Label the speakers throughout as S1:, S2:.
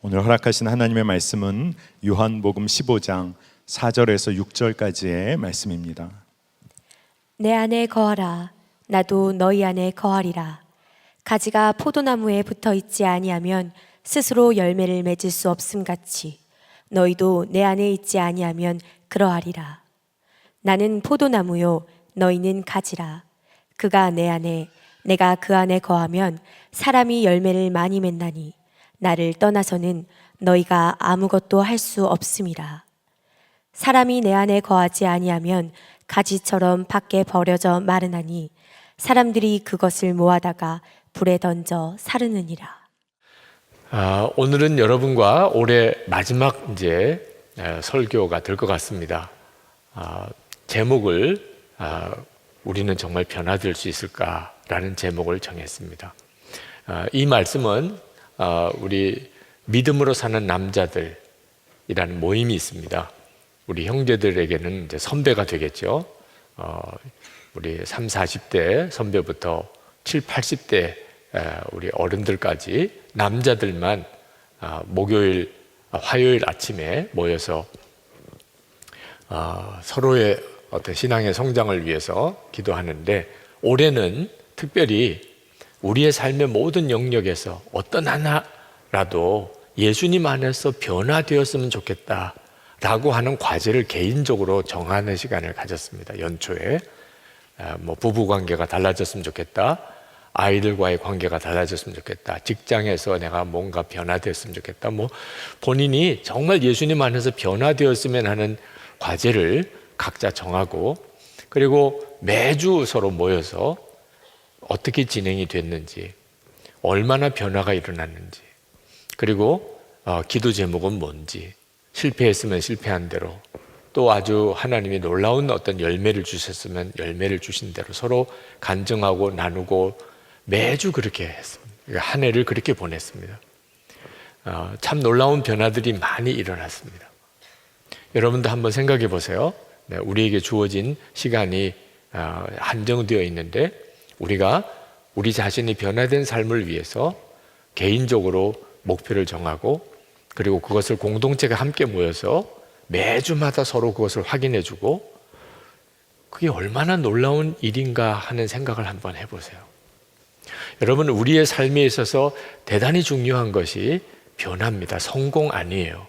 S1: 오늘 허락하신 하나님의 말씀은 요한복음 15장 4절에서 6절까지의 말씀입니다.
S2: 내 안에 거하라. 나도 너희 안에 거하리라. 가지가 포도나무에 붙어 있지 아니하면 스스로 열매를 맺을 수 없음 같이 너희도 내 안에 있지 아니하면 그러하리라. 나는 포도나무요 너희는 가지라. 그가 내 안에 내가 그 안에 거하면 사람이 열매를 많이 맺나니 나를 떠나서는 너희가 아무것도 할 수 없음이라. 사람이 내 안에 거하지 아니하면 가지처럼 밖에 버려져 마르나니 사람들이 그것을 모아다가 불에 던져 사르느니라.
S3: 오늘은 여러분과 올해 마지막 설교가 될 것 같습니다. 제목을 우리는 정말 변화될 수 있을까라는 제목을 정했습니다. 이 말씀은 우리 믿음으로 사는 남자들이라는 모임이 있습니다. 우리 형제들에게는 이제 선배가 되겠죠. 우리 30, 40대 선배부터 70, 80대 우리 어른들까지 남자들만 목요일, 화요일 아침에 모여서 서로의 어떤 신앙의 성장을 위해서 기도하는데, 올해는 특별히 우리의 삶의 모든 영역에서 어떤 하나라도 예수님 안에서 변화되었으면 좋겠다라고 하는 과제를 개인적으로 정하는 시간을 가졌습니다. 연초에 부부관계가 달라졌으면 좋겠다, 아이들과의 관계가 달라졌으면 좋겠다, 직장에서 내가 뭔가 변화되었으면 좋겠다, 본인이 정말 예수님 안에서 변화되었으면 하는 과제를 각자 정하고, 그리고 매주 서로 모여서 어떻게 진행이 됐는지, 얼마나 변화가 일어났는지, 그리고 기도 제목은 뭔지, 실패했으면 실패한 대로, 또 아주 하나님이 놀라운 어떤 열매를 주셨으면 열매를 주신 대로 서로 간증하고 나누고 매주 그렇게 했습니다. 한 해를 그렇게 보냈습니다. 참 놀라운 변화들이 많이 일어났습니다. 여러분도 한번 생각해 보세요. 우리에게 주어진 시간이 한정되어 있는데, 우리가 우리 자신이 변화된 삶을 위해서 개인적으로 목표를 정하고, 그리고 그것을 공동체가 함께 모여서 매주마다 서로 그것을 확인해주고, 그게 얼마나 놀라운 일인가 하는 생각을 한번 해보세요. 여러분, 우리의 삶에 있어서 대단히 중요한 것이 변화입니다. 성공 아니에요.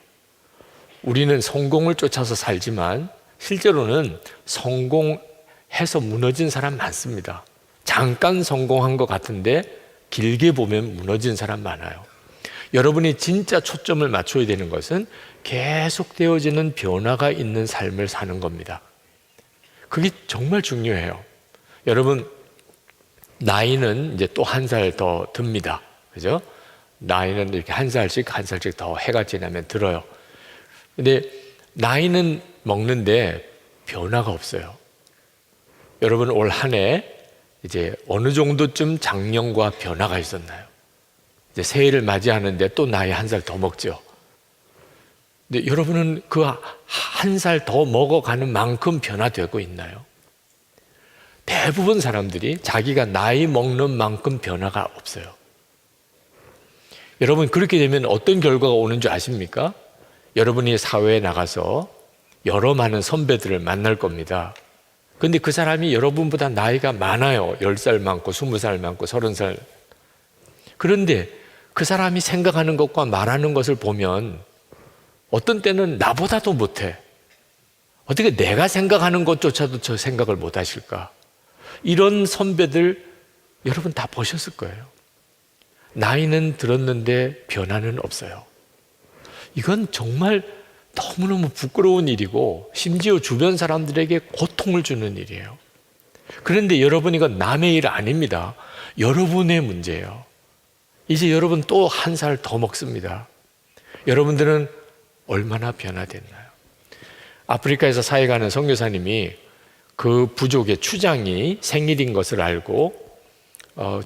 S3: 우리는 성공을 쫓아서 살지만 실제로는 성공해서 무너진 사람 많습니다. 잠깐 성공한 것 같은데 길게 보면 무너진 사람 많아요. 여러분이 진짜 초점을 맞춰야 되는 것은 계속되어지는 변화가 있는 삶을 사는 겁니다. 그게 정말 중요해요. 여러분, 나이는 이제 또 한 살 더 듭니다. 그죠? 나이는 이렇게 한 살씩 더 해가 지나면 들어요. 근데 나이는 먹는데 변화가 없어요. 여러분, 올 한 해 이제 어느 정도쯤 작년과 변화가 있었나요? 이제 새해를 맞이하는데 또 나이 한 살 더 먹죠. 근데 여러분은 그 한 살 더 먹어가는 만큼 변화되고 있나요? 대부분 사람들이 자기가 나이 먹는 만큼 변화가 없어요. 여러분, 그렇게 되면 어떤 결과가 오는 줄 아십니까? 여러분이 사회에 나가서 여러 많은 선배들을 만날 겁니다. 근데 그 사람이 여러분보다 나이가 많아요. 10살 많고 20살 많고 30살. 그런데 그 사람이 생각하는 것과 말하는 것을 보면 어떤 때는 나보다도 못해. 어떻게 내가 생각하는 것조차도 저 생각을 못 하실까? 이런 선배들 여러분 다 보셨을 거예요. 나이는 들었는데 변화는 없어요. 이건 정말 너무너무 부끄러운 일이고, 심지어 주변 사람들에게 고통을 주는 일이에요. 그런데 여러분, 이건 남의 일 아닙니다. 여러분의 문제예요. 이제 여러분 또 한 살 더 먹습니다. 여러분들은 얼마나 변화됐나요? 아프리카에서 사회 가는 선교사님이 그 부족의 추장이 생일인 것을 알고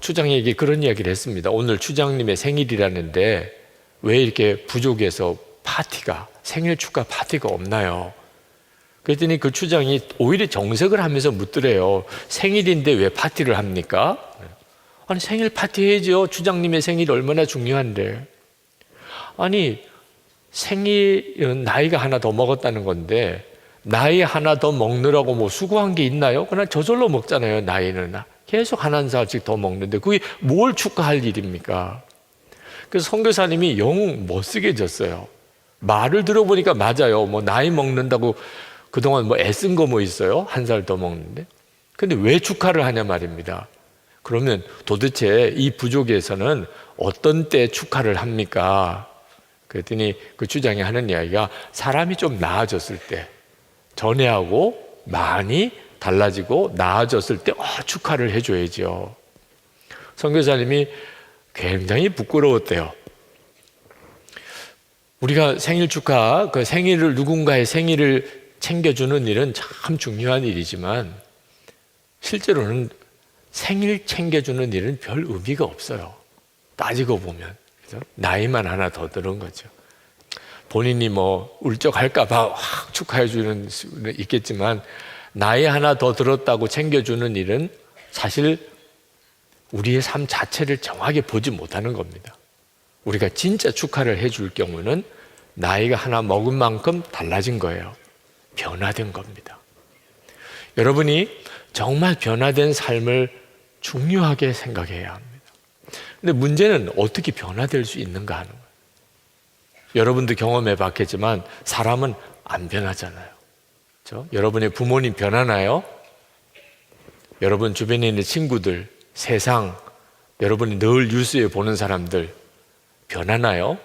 S3: 추장에게 그런 이야기를 했습니다. 오늘 추장님의 생일이라는데 왜 이렇게 부족에서 생일 축하 파티가 없나요? 그랬더니 그 추장이 오히려 정색을 하면서 묻더래요. 생일인데 왜 파티를 합니까? 아니, 생일 파티 해야죠. 추장님의 생일이 얼마나 중요한데. 아니 생일은 나이가 하나 더 먹었다는 건데 나이 하나 더 먹느라고 뭐 수고한 게 있나요? 그냥 저절로 먹잖아요. 나이는 계속 한 살씩 더 먹는데 그게 뭘 축하할 일입니까? 그래서 선교사님이 영 못쓰게졌어요. 말을 들어보니까 맞아요. 뭐 나이 먹는다고 그동안 뭐 애쓴 거 뭐 있어요? 한 살 더 먹는데. 근데 왜 축하를 하냐 말입니다. 그러면 도대체 이 부족에서는 어떤 때 축하를 합니까? 그랬더니 그 주장이 하는 이야기가 사람이 좀 나아졌을 때, 전에하고 많이 달라지고 나아졌을 때 축하를 해줘야죠. 선교사님이 굉장히 부끄러웠대요. 우리가 생일 축하, 그 생일을 누군가의 생일을 챙겨주는 일은 참 중요한 일이지만 실제로는 생일 챙겨주는 일은 별 의미가 없어요. 따지고 보면. 그죠? 나이만 하나 더 들은 거죠. 본인이 뭐 울적할까봐 확 축하해 주는 수는 있겠지만 나이 하나 더 들었다고 챙겨주는 일은 사실 우리의 삶 자체를 정확히 보지 못하는 겁니다. 우리가 진짜 축하를 해줄 경우는 나이가 하나 먹은 만큼 달라진 거예요. 변화된 겁니다. 여러분이 정말 변화된 삶을 중요하게 생각해야 합니다. 근데 문제는 어떻게 변화될 수 있는가 하는 거예요. 여러분도 경험해 봤겠지만 사람은 안 변하잖아요. 그렇죠? 여러분의 부모님 변하나요? 여러분 주변에 있는 친구들, 세상, 여러분이 늘 뉴스에 보는 사람들 변하나요?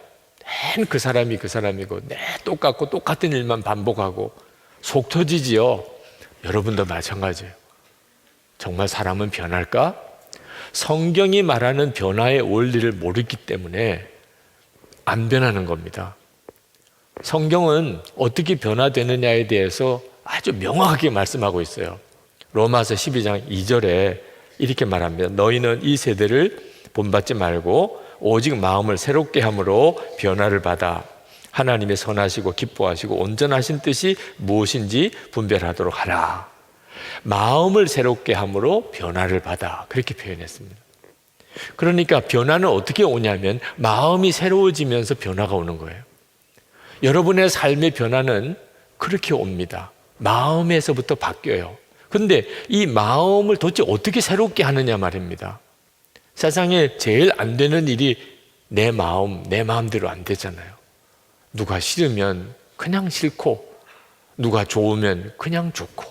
S3: 늘 그 사람이 그 사람이고 늘 똑같고 똑같은 일만 반복하고 속 터지지요. 여러분도 마찬가지예요. 정말 사람은 변할까? 성경이 말하는 변화의 원리를 모르기 때문에 안 변하는 겁니다. 성경은 어떻게 변화되느냐에 대해서 아주 명확하게 말씀하고 있어요. 로마서 12장 2절에 이렇게 말합니다. 너희는 이 세대를 본받지 말고 오직 마음을 새롭게 함으로 변화를 받아 하나님의 선하시고 기뻐하시고 온전하신 뜻이 무엇인지 분별하도록 하라. 마음을 새롭게 함으로 변화를 받아. 그렇게 표현했습니다. 그러니까 변화는 어떻게 오냐면 마음이 새로워지면서 변화가 오는 거예요. 여러분의 삶의 변화는 그렇게 옵니다. 마음에서부터 바뀌어요. 근데 이 마음을 도대체 어떻게 새롭게 하느냐 말입니다. 세상에 제일 안 되는 일이 내 마음대로 안 되잖아요. 누가 싫으면 그냥 싫고, 누가 좋으면 그냥 좋고,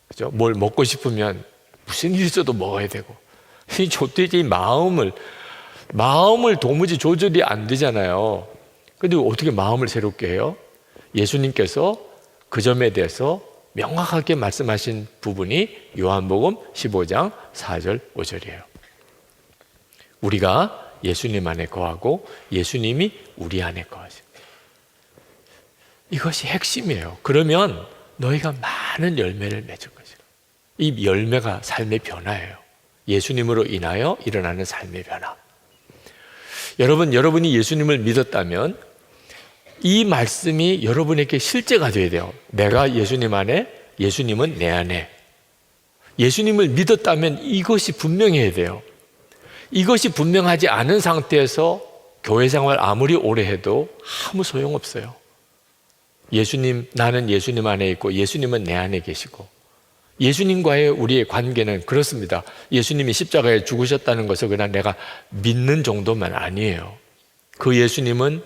S3: 그죠? 뭘 먹고 싶으면 무슨 일 있어도 먹어야 되고, 이 도대체 마음을 도무지 조절이 안 되잖아요. 근데 어떻게 마음을 새롭게 해요? 예수님께서 그 점에 대해서 명확하게 말씀하신 부분이 요한복음 15장 4절 5절이에요. 우리가 예수님 안에 거하고 예수님이 우리 안에 거하십니다. 이것이 핵심이에요. 그러면 너희가 많은 열매를 맺을 것이다. 이 열매가 삶의 변화예요. 예수님으로 인하여 일어나는 삶의 변화. 여러분이 예수님을 믿었다면 이 말씀이 여러분에게 실제가 되어야 돼요. 내가 예수님 안에, 예수님은 내 안에. 예수님을 믿었다면 이것이 분명해야 돼요. 이것이 분명하지 않은 상태에서 교회 생활 아무리 오래 해도 아무 소용없어요. 나는 예수님 안에 있고 예수님은 내 안에 계시고, 예수님과의 우리의 관계는 그렇습니다. 예수님이 십자가에 죽으셨다는 것을 그냥 내가 믿는 정도만 아니에요. 그 예수님은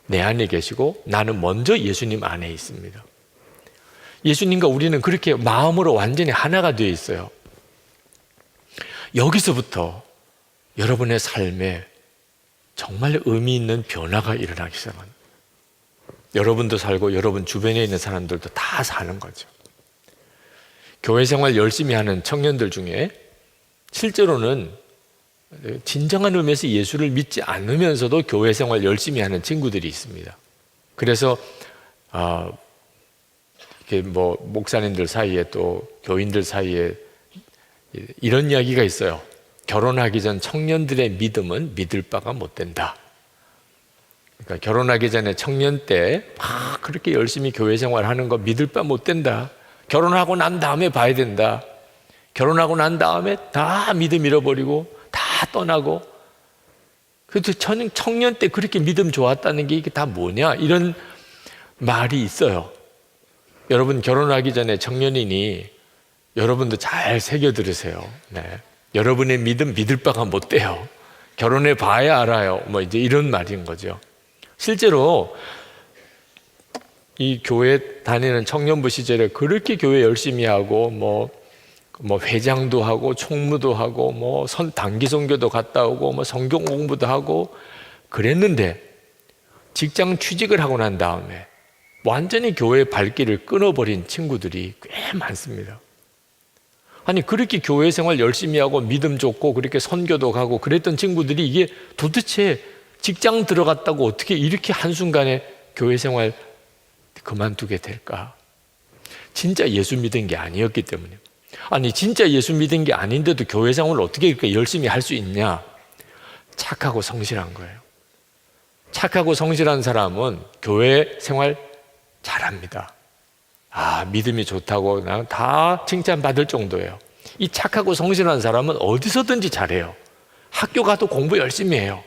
S3: 내 안에 계시고 나는 먼저 예수님 안에 있습니다. 예수님과 우리는 그렇게 마음으로 완전히 하나가 되어 있어요. 여기서부터 여러분의 삶에 정말 의미 있는 변화가 일어나기 시작합니다. 여러분도 살고 여러분 주변에 있는 사람들도 다 사는 거죠. 교회 생활 열심히 하는 청년들 중에 실제로는 진정한 의미에서 예수를 믿지 않으면서도 교회 생활 열심히 하는 친구들이 있습니다. 그래서 이렇게 뭐 목사님들 사이에 또 교인들 사이에 이런 이야기가 있어요. 결혼하기 전 청년들의 믿음은 믿을 바가 못 된다. 그러니까 결혼하기 전에 청년 때 막 그렇게 열심히 교회 생활하는 거 믿을 바 못 된다. 결혼하고 난 다음에 봐야 된다. 결혼하고 난 다음에 다 믿음 잃어버리고 다 떠나고 그래도 청년 때 그렇게 믿음 좋았다는 게 이게 다 뭐냐? 이런 말이 있어요. 여러분 결혼하기 전에 청년이니 여러분도 잘 새겨 들으세요. 네. 여러분의 믿음 믿을 바가 못 돼요. 결혼해 봐야 알아요. 뭐 이제 이런 말인 거죠. 실제로 이 교회 다니는 청년부 시절에 그렇게 교회 열심히 하고 뭐 회장도 하고 총무도 하고 뭐 단기 선교도 갔다 오고 뭐 성경 공부도 하고 그랬는데 직장 취직을 하고 난 다음에 완전히 교회의 발길을 끊어버린 친구들이 꽤 많습니다. 아니 그렇게 교회 생활 열심히 하고 믿음 좋고 그렇게 선교도 가고 그랬던 친구들이 이게 도대체 직장 들어갔다고 어떻게 이렇게 한순간에 교회 생활 그만두게 될까? 진짜 예수 믿은 게 아니었기 때문에. 아니 진짜 예수 믿은 게 아닌데도 교회 생활을 어떻게 이렇게 열심히 할 수 있냐? 착하고 성실한 거예요. 착하고 성실한 사람은 교회 생활 잘합니다. 믿음이 좋다고 그냥 다 칭찬받을 정도예요. 이 착하고 성실한 사람은 어디서든지 잘해요. 학교 가도 공부 열심히 해요.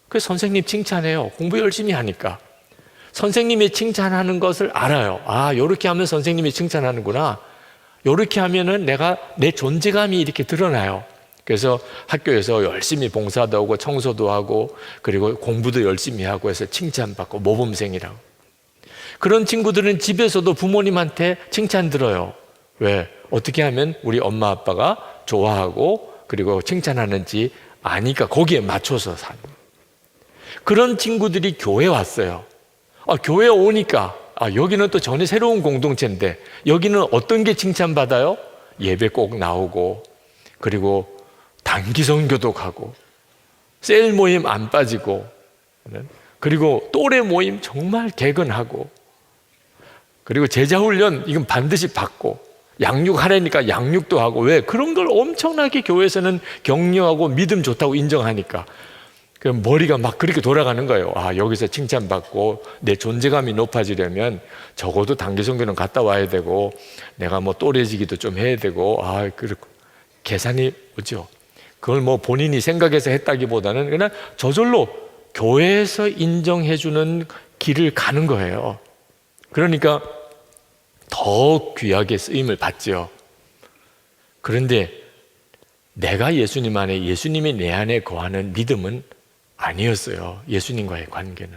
S3: 그래서 선생님 칭찬해요. 공부 열심히 하니까. 선생님이 칭찬하는 것을 알아요. 요렇게 하면 선생님이 칭찬하는구나. 요렇게 하면은 내 존재감이 이렇게 드러나요. 그래서 학교에서 열심히 봉사도 하고 청소도 하고 그리고 공부도 열심히 하고 해서 칭찬받고 모범생이라고. 그런 친구들은 집에서도 부모님한테 칭찬 들어요. 왜? 어떻게 하면 우리 엄마 아빠가 좋아하고 그리고 칭찬하는지 아니까 거기에 맞춰서 사는. 그런 친구들이 교회 왔어요. 교회 오니까 여기는 또 전혀 새로운 공동체인데 여기는 어떤 게 칭찬받아요? 예배 꼭 나오고 그리고 단기 선교도 가고 셀 모임 안 빠지고 그리고 또래 모임 정말 개근하고 그리고 제자훈련 이건 반드시 받고 양육하라니까 양육도 하고 왜? 그런 걸 엄청나게 교회에서는 격려하고 믿음 좋다고 인정하니까 그 머리가 막 그렇게 돌아가는 거예요. 여기서 칭찬받고 내 존재감이 높아지려면 적어도 단기 선교는 갔다 와야 되고 내가 뭐 또래지기도 좀 해야 되고 그렇고 계산이 오죠. 그걸 뭐 본인이 생각해서 했다기보다는 그냥 저절로 교회에서 인정해주는 길을 가는 거예요. 그러니까 더 귀하게 쓰임을 받죠. 그런데 내가 예수님 안에 예수님이 내 안에 거하는 믿음은 아니었어요. 예수님과의 관계는.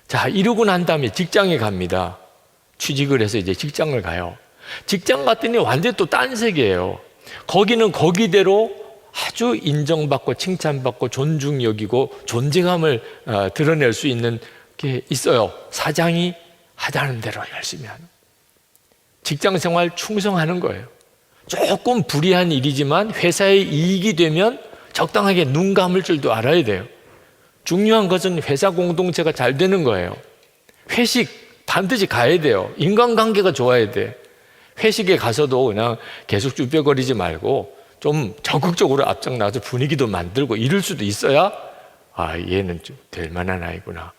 S3: 자, 이러고 난 다음에 직장에 갑니다. 취직을 해서 이제 직장을 가요. 직장 갔더니 완전히 또 딴 세계예요. 거기는 거기대로 아주 인정받고 칭찬받고 존중 여기고 존재감을 드러낼 수 있는 게 있어요. 사장이 하자는 대로 열심히 하는. 직장 생활 충성하는 거예요. 조금 불리한 일이지만 회사의 이익이 되면 적당하게 눈 감을 줄도 알아야 돼요. 중요한 것은 회사 공동체가 잘 되는 거예요. 회식 반드시 가야 돼요. 인간관계가 좋아야 돼. 회식에 가서도 그냥 계속 쭈뼛거리지 말고 좀 적극적으로 앞장 나서 분위기도 만들고 이럴 수도 있어야 얘는 좀 될 만한 아이구나.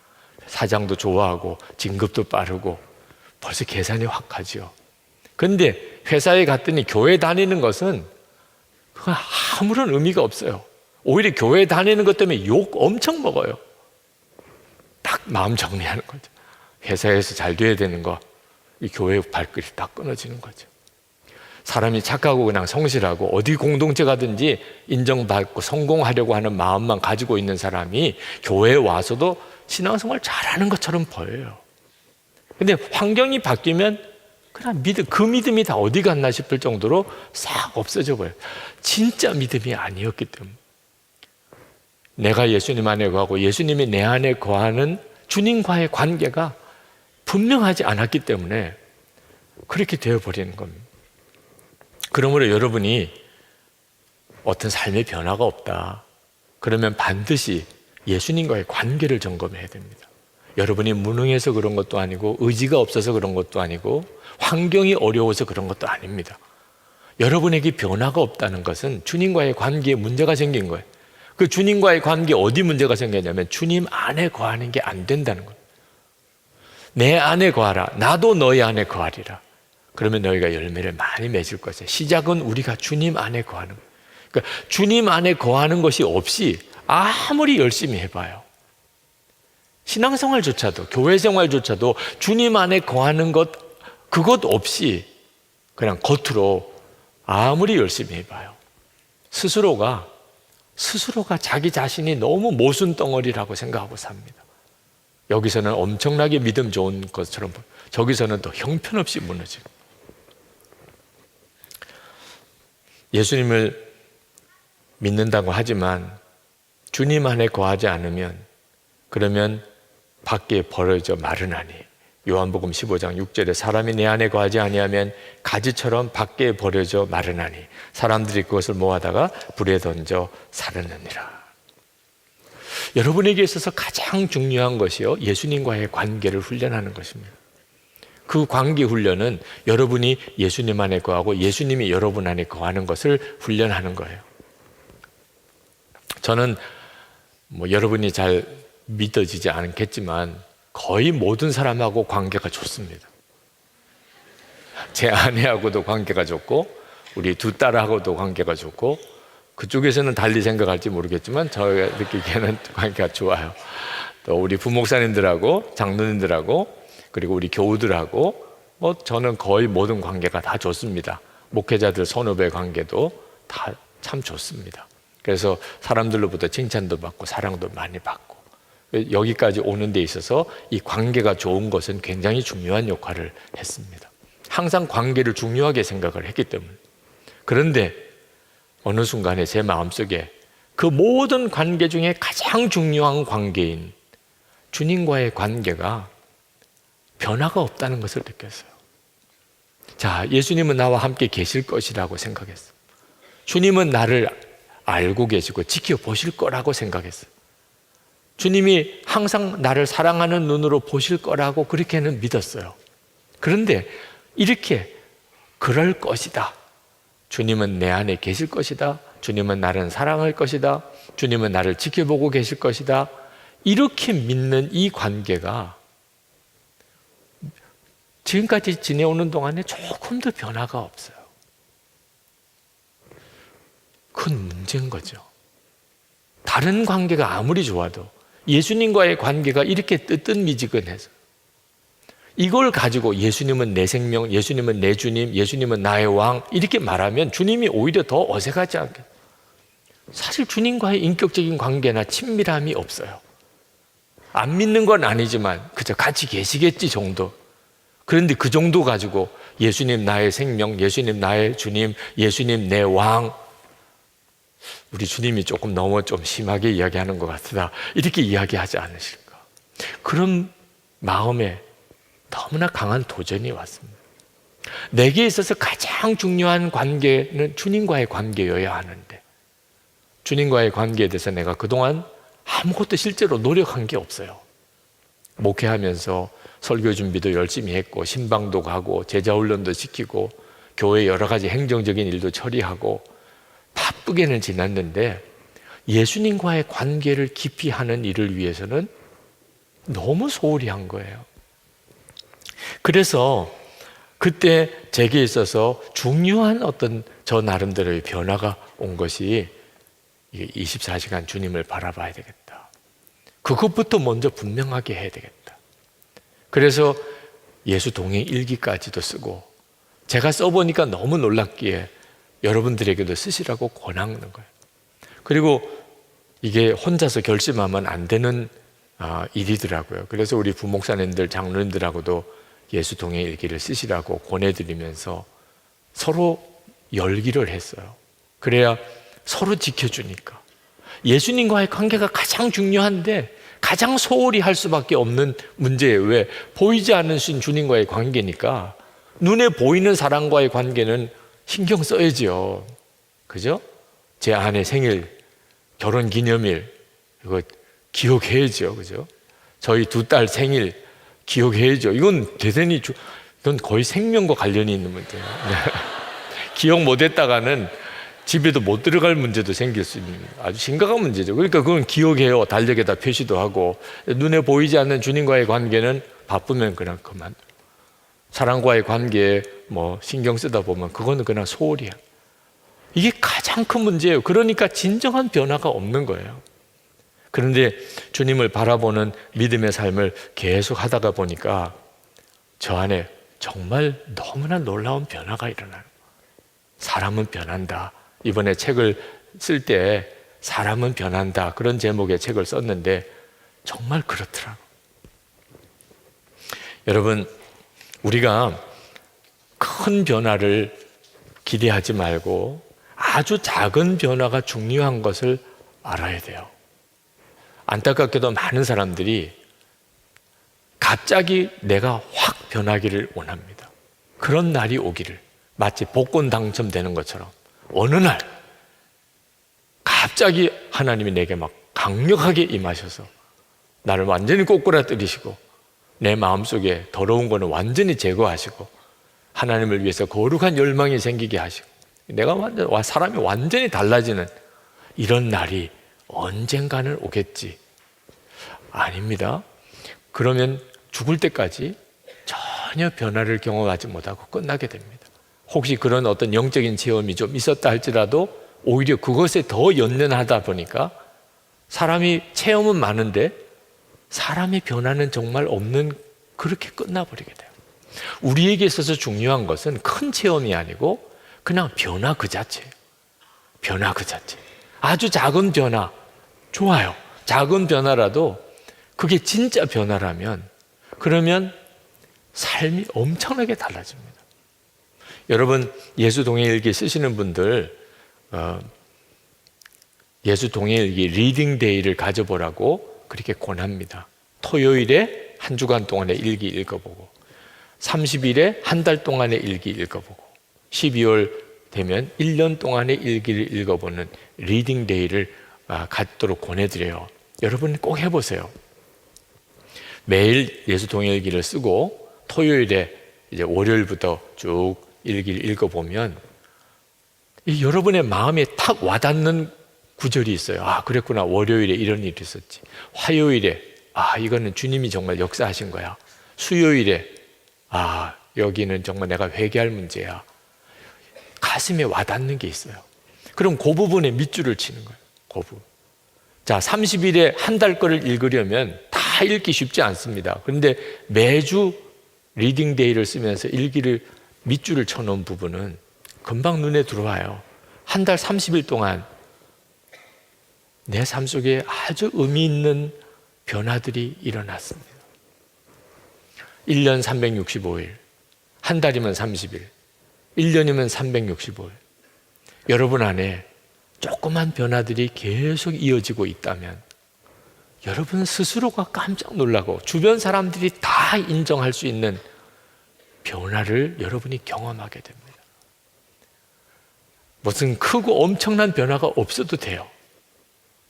S3: 사장도 좋아하고 진급도 빠르고 벌써 계산이 확 가죠. 그런데 회사에 갔더니 교회 다니는 것은 아무런 의미가 없어요. 오히려 교회 다니는 것 때문에 욕 엄청 먹어요. 딱 마음 정리하는 거죠. 회사에서 잘 돼야 되는 거, 이 교회 발길이 딱 끊어지는 거죠. 사람이 착하고 그냥 성실하고 어디 공동체 가든지 인정받고 성공하려고 하는 마음만 가지고 있는 사람이 교회에 와서도 신앙생활 잘하는 것처럼 보여요. 근데 환경이 바뀌면 그냥 그 믿음이 다 어디 갔나 싶을 정도로 싹 없어져 버려요. 진짜 믿음이 아니었기 때문에. 내가 예수님 안에 거하고 예수님이 내 안에 거하는 주님과의 관계가 분명하지 않았기 때문에 그렇게 되어버리는 겁니다. 그러므로 여러분이 어떤 삶의 변화가 없다. 그러면 반드시 예수님과의 관계를 점검해야 됩니다. 여러분이 무능해서 그런 것도 아니고 의지가 없어서 그런 것도 아니고 환경이 어려워서 그런 것도 아닙니다. 여러분에게 변화가 없다는 것은 주님과의 관계에 문제가 생긴 거예요. 그 주님과의 관계에 어디 문제가 생겼냐면 주님 안에 거하는 게 안 된다는 거예요. 내 안에 거하라. 나도 너희 안에 거하리라. 그러면 너희가 열매를 많이 맺을 것이야. 시작은 우리가 주님 안에 거하는 거예요. 그러니까 주님 안에 거하는 것이 없이 아무리 열심히 해봐요. 신앙생활조차도, 교회생활조차도 주님 안에 거하는 것, 그것 없이 그냥 겉으로 아무리 열심히 해봐요. 스스로가 자기 자신이 너무 모순덩어리라고 생각하고 삽니다. 여기서는 엄청나게 믿음 좋은 것처럼, 저기서는 또 형편없이 무너지고. 예수님을 믿는다고 하지만 주님 안에 거하지 않으면, 그러면 밖에 버려져 마르나니. 요한복음 15장 6절에 사람이 내 안에 거하지 아니하면 가지처럼 밖에 버려져 마르나니 사람들이 그것을 모아다가 불에 던져 사르느니라. 여러분에게 있어서 가장 중요한 것이요, 예수님과의 관계를 훈련하는 것입니다. 그 관계 훈련은 여러분이 예수님 안에 거하고 예수님이 여러분 안에 거하는 것을 훈련하는 거예요. 저는 여러분이 잘 믿어지지 않겠지만 거의 모든 사람하고 관계가 좋습니다. 제 아내하고도 관계가 좋고 우리 두 딸하고도 관계가 좋고, 그쪽에서는 달리 생각할지 모르겠지만 저희가 느끼기에는 관계가 좋아요. 또 우리 부목사님들하고 장로님들하고 그리고 우리 교우들하고 저는 거의 모든 관계가 다 좋습니다. 목회자들 선후배 관계도 다 참 좋습니다. 그래서 사람들로부터 칭찬도 받고 사랑도 많이 받고, 여기까지 오는 데 있어서 이 관계가 좋은 것은 굉장히 중요한 역할을 했습니다. 항상 관계를 중요하게 생각을 했기 때문에. 그런데 어느 순간에 제 마음속에 그 모든 관계 중에 가장 중요한 관계인 주님과의 관계가 변화가 없다는 것을 느꼈어요. 자, 예수님은 나와 함께 계실 것이라고 생각했어요. 주님은 나를 알고 계시고 지켜보실 거라고 생각했어요. 주님이 항상 나를 사랑하는 눈으로 보실 거라고 그렇게는 믿었어요. 그런데 이렇게 그럴 것이다, 주님은 내 안에 계실 것이다, 주님은 나를 사랑할 것이다, 주님은 나를 지켜보고 계실 것이다, 이렇게 믿는 이 관계가 지금까지 지내오는 동안에 조금도 변화가 없어요. 큰 문제인 거죠. 다른 관계가 아무리 좋아도 예수님과의 관계가 이렇게 뜨뜻미지근해서, 이걸 가지고 예수님은 내 생명, 예수님은 내 주님, 예수님은 나의 왕 이렇게 말하면 주님이 오히려 더 어색하지 않게. 사실 주님과의 인격적인 관계나 친밀함이 없어요. 안 믿는 건 아니지만 그저 같이 계시겠지 정도. 그런데 그 정도 가지고 예수님 나의 생명, 예수님 나의 주님, 예수님 내 왕, 우리 주님이 조금 너무 좀 심하게 이야기하는 것 같다, 이렇게 이야기하지 않으실까. 그런 마음에 너무나 강한 도전이 왔습니다. 내게 있어서 가장 중요한 관계는 주님과의 관계여야 하는데, 주님과의 관계에 대해서 내가 그동안 아무것도 실제로 노력한 게 없어요. 목회하면서 설교 준비도 열심히 했고, 신방도 가고, 제자훈련도 시키고, 교회 여러 가지 행정적인 일도 처리하고 바쁘게는 지났는데, 예수님과의 관계를 깊이 하는 일을 위해서는 너무 소홀히 한 거예요. 그래서 그때 제게 있어서 중요한 어떤 저 나름대로의 변화가 온 것이 24시간 주님을 바라봐야 되겠다, 그것부터 먼저 분명하게 해야 되겠다. 그래서 예수 동행 일기까지도 쓰고, 제가 써보니까 너무 놀랍기에 여러분들에게도 쓰시라고 권하는 거예요. 그리고 이게 혼자서 결심하면 안 되는 일이더라고요. 그래서 우리 부목사님들, 장로님들하고도 예수 동행 일기를 쓰시라고 권해드리면서 서로 열기를 했어요. 그래야 서로 지켜주니까. 예수님과의 관계가 가장 중요한데 가장 소홀히 할 수밖에 없는 문제예요. 왜? 보이지 않으신 주님과의 관계니까 눈에 보이는 사람과의 관계는 신경 써야죠. 그죠? 제 아내 생일, 결혼 기념일 이거 기억해야죠. 그죠? 저희 두 딸 생일 기억해야죠. 이건 대단히 이건 거의 생명과 관련이 있는 문제예요. 기억 못했다가는 집에도 못 들어갈 문제도 생길 수 있는 아주 심각한 문제죠. 그러니까 그건 기억해요. 달력에다 표시도 하고. 눈에 보이지 않는 주님과의 관계는 바쁘면 그냥 그만. 사람과의 관계에 신경 쓰다 보면 그거는 그냥 소홀이야. 이게 가장 큰 문제예요. 그러니까 진정한 변화가 없는 거예요. 그런데 주님을 바라보는 믿음의 삶을 계속 하다가 보니까 저 안에 정말 너무나 놀라운 변화가 일어나요. 사람은 변한다. 이번에 책을 쓸 때 사람은 변한다, 그런 제목의 책을 썼는데 정말 그렇더라고요. 여러분, 우리가 큰 변화를 기대하지 말고 아주 작은 변화가 중요한 것을 알아야 돼요. 안타깝게도 많은 사람들이 갑자기 내가 확 변하기를 원합니다. 그런 날이 오기를, 마치 복권 당첨되는 것처럼 어느 날 갑자기 하나님이 내게 막 강력하게 임하셔서 나를 완전히 꼬꾸라뜨리시고 내 마음속에 더러운 거는 완전히 제거하시고 하나님을 위해서 거룩한 열망이 생기게 하시고 내가 사람이 완전히 달라지는 이런 날이 언젠가는 오겠지. 아닙니다. 그러면 죽을 때까지 전혀 변화를 경험하지 못하고 끝나게 됩니다. 혹시 그런 어떤 영적인 체험이 좀 있었다 할지라도 오히려 그것에 더 연연하다 보니까 사람이 체험은 많은데 사람의 변화는 정말 없는, 그렇게 끝나버리게 돼요. 우리에게 있어서 중요한 것은 큰 체험이 아니고 그냥 변화 그 자체예요. 변화 그 자체. 아주 작은 변화 좋아요. 작은 변화라도 그게 진짜 변화라면 그러면 삶이 엄청나게 달라집니다. 여러분, 예수 동행일기 쓰시는 분들 예수 동행일기 리딩 데이를 가져보라고 그렇게 권합니다. 토요일에 한 주간 동안의 일기 읽어보고 30일에 한 달 동안의 일기 읽어보고 12월 되면 1년 동안의 일기를 읽어보는 리딩 데이를 갖도록 권해드려요. 여러분 꼭 해보세요. 매일 예수 동행일기를 쓰고 토요일에 이제 월요일부터 쭉 일기를 읽어보면 여러분의 마음에 탁 와닿는 구절이 있어요. 아, 그랬구나. 월요일에 이런 일이 있었지. 화요일에 이거는 주님이 정말 역사하신 거야. 수요일에 여기는 정말 내가 회개할 문제야. 가슴에 와닿는 게 있어요. 그럼 그 부분에 밑줄을 치는 거예요. 그 부분. 자, 30일에 한 달 거를 읽으려면 다 읽기 쉽지 않습니다. 그런데 매주 리딩 데이를 쓰면서 일기를 밑줄을 쳐놓은 부분은 금방 눈에 들어와요. 한 달 30일 동안 내 삶 속에 아주 의미 있는 변화들이 일어났습니다. 1년 365일, 한 달이면 30일, 1년이면 365일. 여러분 안에 조그만 변화들이 계속 이어지고 있다면 여러분 스스로가 깜짝 놀라고 주변 사람들이 다 인정할 수 있는 변화를 여러분이 경험하게 됩니다. 무슨 크고 엄청난 변화가 없어도 돼요.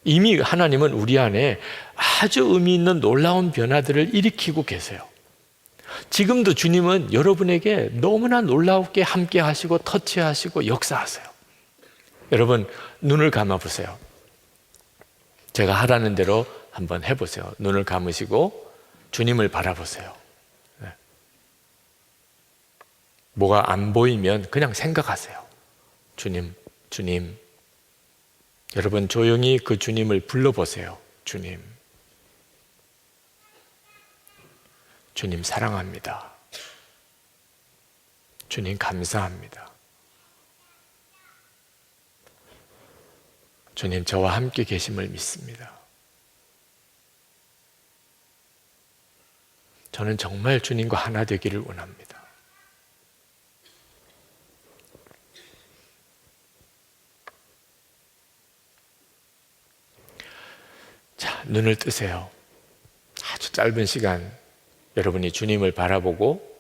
S3: 이미 하나님은 우리 안에 아주 의미 있는 놀라운 변화들을 일으키고 계세요. 지금도 주님은 여러분에게 너무나 놀랍게 함께 하시고 터치하시고 역사하세요. 여러분 눈을 감아 보세요. 제가 하라는 대로 한번 해보세요. 눈을 감으시고 주님을 바라보세요. 네. 뭐가 안 보이면 그냥 생각하세요. 주님, 주님. 여러분 조용히 그 주님을 불러보세요. 주님. 주님 사랑합니다. 주님 감사합니다. 주님 저와 함께 계심을 믿습니다. 저는 정말 주님과 하나 되기를 원합니다. 자, 눈을 뜨세요. 아주 짧은 시간 여러분이 주님을 바라보고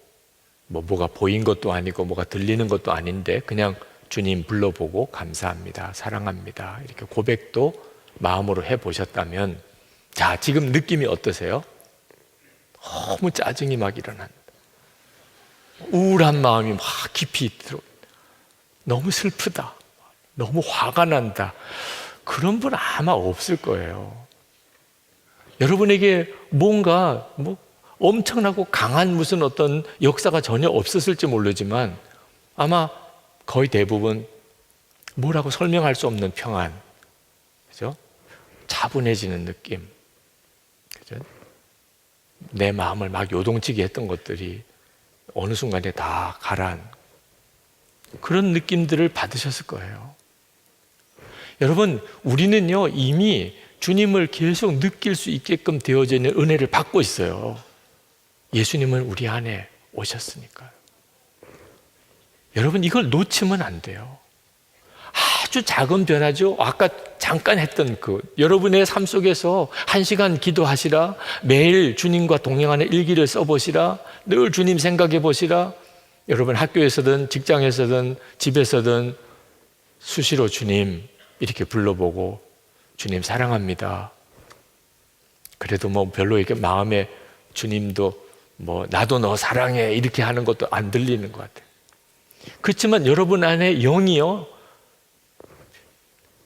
S3: 뭐가 보인 것도 아니고 뭐가 들리는 것도 아닌데 그냥 주님 불러보고 감사합니다, 사랑합니다 이렇게 고백도 마음으로 해보셨다면 자, 지금 느낌이 어떠세요? 너무 짜증이 막 일어난다. 우울한 마음이 막 깊이 들어. 너무 슬프다. 너무 화가 난다. 그런 분 아마 없을 거예요. 여러분에게 뭔가 엄청나고 강한 무슨 어떤 역사가 전혀 없었을지 모르지만 아마 거의 대부분 뭐라고 설명할 수 없는 평안, 그죠? 차분해지는 느낌, 그죠? 내 마음을 막 요동치게 했던 것들이 어느 순간에 다 가라앉는 그런 느낌들을 받으셨을 거예요. 여러분, 우리는요 이미 주님을 계속 느낄 수 있게끔 되어져 있는 은혜를 받고 있어요. 예수님은 우리 안에 오셨으니까요. 여러분, 이걸 놓치면 안 돼요. 아주 작은 변화죠. 아까 잠깐 했던 여러분의 삶 속에서 1시간 기도하시라, 매일 주님과 동행하는 일기를 써보시라, 늘 주님 생각해 보시라. 여러분 학교에서든 직장에서든 집에서든 수시로 주님 이렇게 불러보고, 주님 사랑합니다. 그래도 뭐 별로 이렇게 마음에 주님도 뭐 나도 너 사랑해 이렇게 하는 것도 안 들리는 것 같아요. 그렇지만 여러분 안에 영이요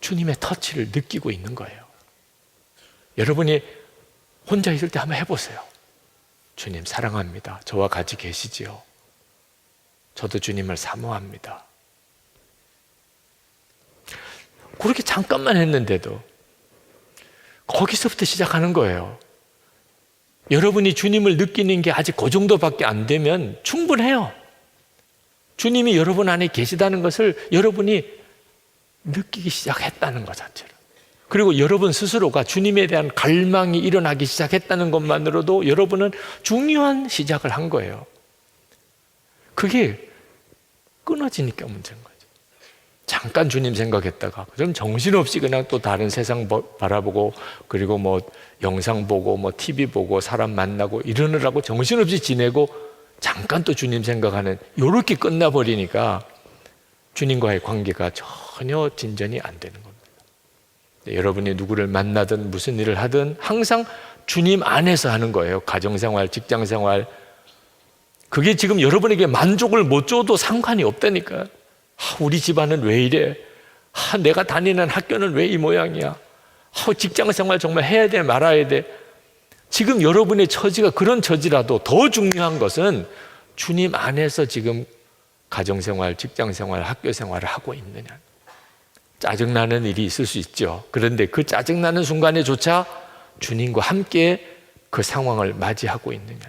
S3: 주님의 터치를 느끼고 있는 거예요. 여러분이 혼자 있을 때 한번 해보세요. 주님 사랑합니다. 저와 같이 계시지요. 저도 주님을 사모합니다. 그렇게 잠깐만 했는데도 거기서부터 시작하는 거예요. 여러분이 주님을 느끼는 게 아직 그 정도밖에 안 되면 충분해요. 주님이 여러분 안에 계시다는 것을 여러분이 느끼기 시작했다는 것 자체로, 그리고 여러분 스스로가 주님에 대한 갈망이 일어나기 시작했다는 것만으로도 여러분은 중요한 시작을 한 거예요. 그게 끊어지니까 문제인 거죠. 잠깐 주님 생각했다가 그럼 정신없이 그냥 또 다른 세상 바라보고, 그리고 뭐 영상 보고 뭐 TV 보고 사람 만나고 이러느라고 정신없이 지내고, 잠깐 또 주님 생각하는, 요렇게 끝나버리니까 주님과의 관계가 전혀 진전이 안 되는 겁니다. 여러분이 누구를 만나든 무슨 일을 하든 항상 주님 안에서 하는 거예요. 가정생활, 직장생활. 그게 지금 여러분에게 만족을 못 줘도 상관이 없다니까요. 우리 집안은 왜 이래? 내가 다니는 학교는 왜 이 모양이야? 직장생활 정말 해야 돼 말아야 돼? 지금 여러분의 처지가 그런 처지라도 더 중요한 것은 주님 안에서 지금 가정생활, 직장생활, 학교생활을 하고 있느냐. 짜증나는 일이 있을 수 있죠. 그런데 그 짜증나는 순간에조차 주님과 함께 그 상황을 맞이하고 있느냐.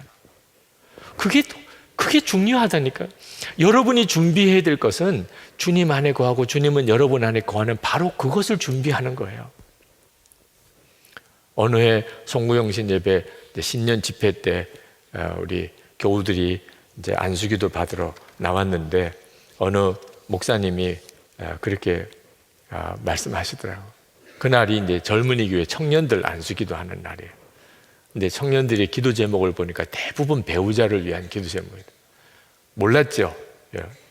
S3: 그게 중요하다니까요. 여러분이 준비해야 될 것은 주님 안에 거하고 주님은 여러분 안에 거하는 바로 그것을 준비하는 거예요. 어느 해 송구영신 예배 신년 집회 때 우리 교우들이 이제 안수기도 받으러 나왔는데 어느 목사님이 그렇게 말씀하시더라고요. 그날이 이제 젊은이 교회 청년들 안수기도 하는 날이에요. 근데 청년들의 기도 제목을 보니까 대부분 배우자를 위한 기도 제목이에요. 몰랐죠?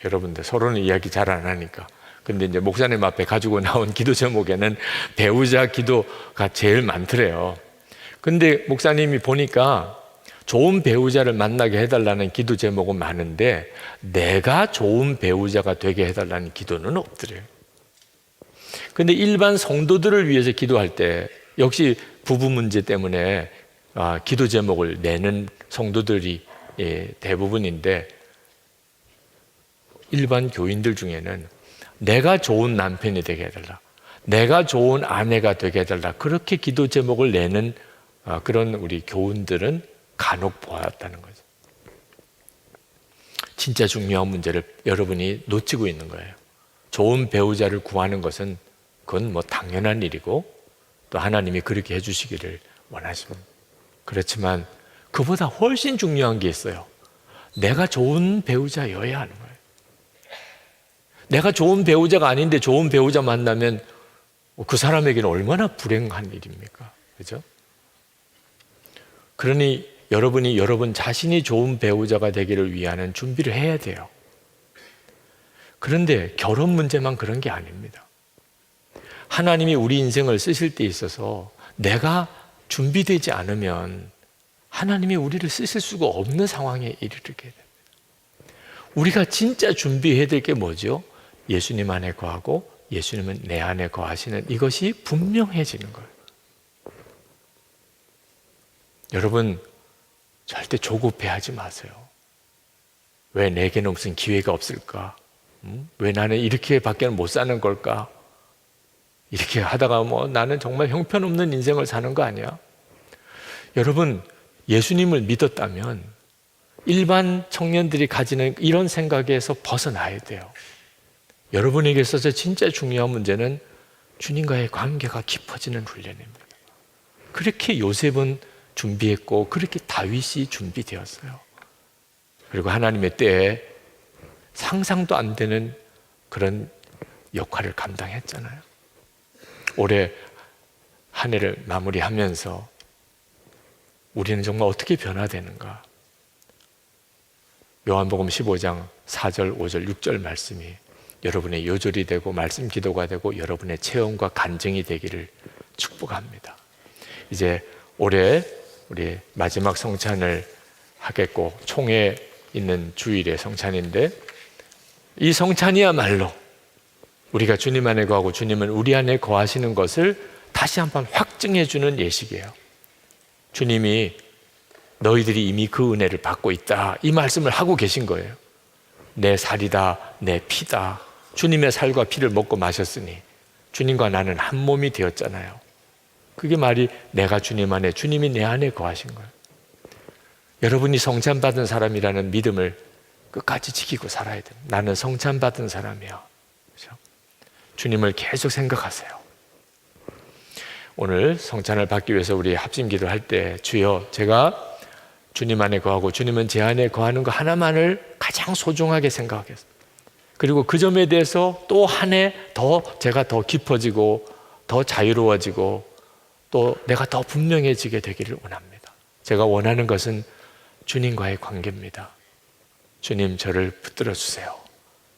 S3: 여러분들 서로는 이야기 잘 안 하니까. 근데 이제 목사님 앞에 가지고 나온 기도 제목에는 배우자 기도가 제일 많더래요. 근데 목사님이 보니까 좋은 배우자를 만나게 해달라는 기도 제목은 많은데 내가 좋은 배우자가 되게 해달라는 기도는 없더래요. 근데 일반 성도들을 위해서 기도할 때 역시 부부 문제 때문에 기도 제목을 내는 성도들이 대부분인데, 일반 교인들 중에는 내가 좋은 남편이 되게 해달라, 내가 좋은 아내가 되게 해달라, 그렇게 기도 제목을 내는 그런 우리 교인들은 간혹 보았다는 거죠. 진짜 중요한 문제를 여러분이 놓치고 있는 거예요. 좋은 배우자를 구하는 것은 그건 뭐 당연한 일이고 또 하나님이 그렇게 해주시기를 원하십니다. 그렇지만 그보다 훨씬 중요한 게 있어요. 내가 좋은 배우자여야 하는 거예요. 내가 좋은 배우자가 아닌데 좋은 배우자 만나면 그 사람에게는 얼마나 불행한 일입니까? 그죠? 그러니 여러분이 여러분 자신이 좋은 배우자가 되기를 위한 준비를 해야 돼요. 그런데 결혼 문제만 그런 게 아닙니다. 하나님이 우리 인생을 쓰실 때 있어서 내가 준비되지 않으면 하나님이 우리를 쓰실 수가 없는 상황에 이르게 됩니다. 우리가 진짜 준비해야 될 게 뭐죠? 예수님 안에 거하고 예수님은 내 안에 거하시는 이것이 분명해지는 거예요. 여러분 절대 조급해하지 마세요. 왜 내게는 무슨 기회가 없을까? 왜 나는 이렇게밖에 못 사는 걸까? 이렇게 하다가 뭐 나는 정말 형편없는 인생을 사는 거 아니야? 여러분, 예수님을 믿었다면 일반 청년들이 가지는 이런 생각에서 벗어나야 돼요. 여러분에게 있어서 진짜 중요한 문제는 주님과의 관계가 깊어지는 훈련입니다. 그렇게 요셉은 준비했고 그렇게 다윗이 준비되었어요. 그리고 하나님의 때에 상상도 안 되는 그런 역할을 감당했잖아요. 올해 한 해를 마무리하면서 우리는 정말 어떻게 변화되는가? 요한복음 15장 4절, 5절, 6절 말씀이 여러분의 요절이 되고 말씀 기도가 되고 여러분의 체험과 간증이 되기를 축복합니다. 이제 올해 우리 마지막 성찬을 하겠고 총회 있는 주일의 성찬인데, 이 성찬이야말로 우리가 주님 안에 거하고 주님은 우리 안에 거하시는 것을 다시 한번 확증해 주는 예식이에요. 주님이 너희들이 이미 그 은혜를 받고 있다, 이 말씀을 하고 계신 거예요. 내 살이다, 내 피다. 주님의 살과 피를 먹고 마셨으니 주님과 나는 한 몸이 되었잖아요. 그게 말이 내가 주님 안에, 주님이 내 안에 거하신 거예요. 여러분이 성찬받은 사람이라는 믿음을 끝까지 지키고 살아야 돼요. 나는 성찬받은 사람이야. 그렇죠? 주님을 계속 생각하세요. 오늘 성찬을 받기 위해서 우리 합심 기도할 때, 주여, 제가 주님 안에 거하고 주님은 제 안에 거하는 거 하나만을 가장 소중하게 생각하겠습니다. 그리고 그 점에 대해서 또 한 해 더 제가 더 깊어지고 더 자유로워지고 또 내가 더 분명해지게 되기를 원합니다. 제가 원하는 것은 주님과의 관계입니다. 주님, 저를 붙들어 주세요.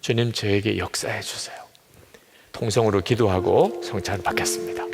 S3: 주님, 저에게 역사해 주세요. 통성으로 기도하고 성찬 받겠습니다.